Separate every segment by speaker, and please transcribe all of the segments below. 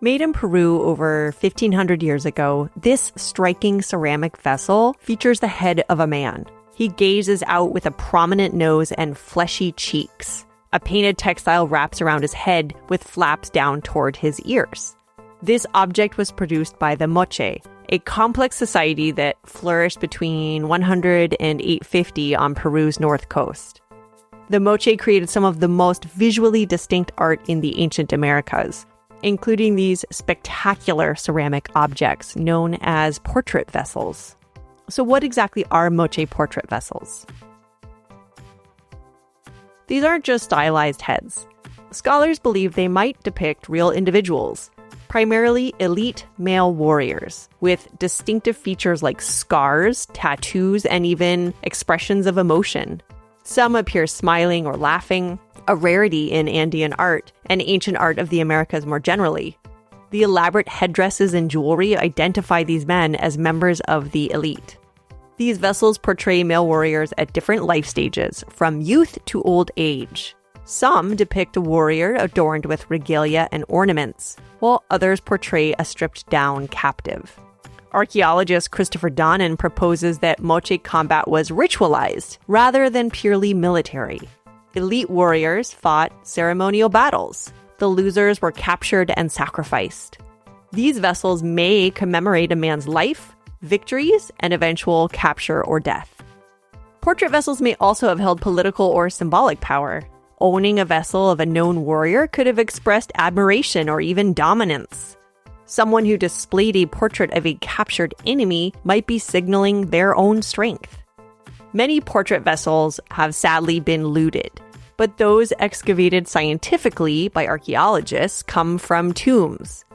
Speaker 1: Made in Peru over 1,500 years ago, this striking ceramic vessel features the head of a man. He gazes out with a prominent nose and fleshy cheeks. A painted textile wraps around his head with flaps down toward his ears. This object was produced by the Moche, a complex society that flourished between 100 and 850 on Peru's north coast. The Moche created some of the most visually distinct art in the ancient Americas, including these spectacular ceramic objects known as portrait vessels. So what exactly are Moche portrait vessels? These aren't just stylized heads. Scholars believe they might depict real individuals, primarily elite male warriors, with distinctive features like scars, tattoos, and even expressions of emotion. Some appear smiling or laughing, a rarity in Andean art and ancient art of the Americas more generally. The elaborate headdresses and jewelry identify these men as members of the elite. These vessels portray male warriors at different life stages, from youth to old age. Some depict a warrior adorned with regalia and ornaments, while others portray a stripped-down captive. Archaeologist Christopher Donnan proposes that Moche combat was ritualized rather than purely military. Elite warriors fought ceremonial battles. The losers were captured and sacrificed. These vessels may commemorate a man's life, victories, and eventual capture or death. Portrait vessels may also have held political or symbolic power. Owning a vessel of a known warrior could have expressed admiration or even dominance. Someone who displayed a portrait of a captured enemy might be signaling their own strength. Many portrait vessels have sadly been looted, but those excavated scientifically by archaeologists come from tombs.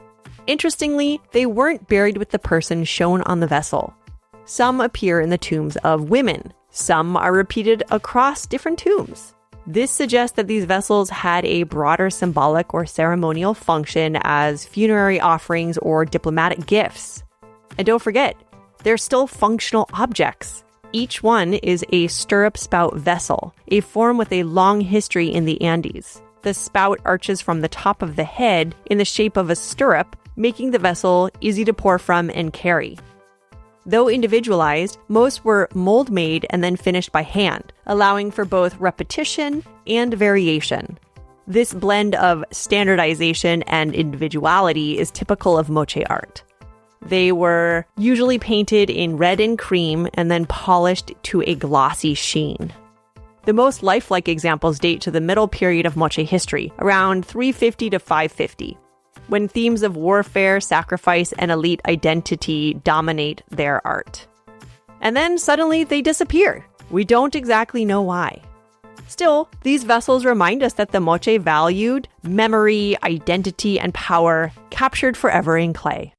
Speaker 1: Interestingly, they weren't buried with the person shown on the vessel. Some appear in the tombs of women. Some are repeated across different tombs. This suggests that these vessels had a broader symbolic or ceremonial function as funerary offerings or diplomatic gifts. And don't forget, they're still functional objects. Each one is a stirrup-spout vessel, a form with a long history in the Andes. The spout arches from the top of the head in the shape of a stirrup, making the vessel easy to pour from and carry. Though individualized, most were mold-made and then finished by hand, allowing for both repetition and variation. This blend of standardization and individuality is typical of Moche art. They were usually painted in red and cream and then polished to a glossy sheen. The most lifelike examples date to the middle period of Moche history, around 350 to 550. When themes of warfare, sacrifice, and elite identity dominate their art. And then suddenly they disappear. We don't exactly know why. Still, these vessels remind us that the Moche valued memory, identity, and power captured forever in clay.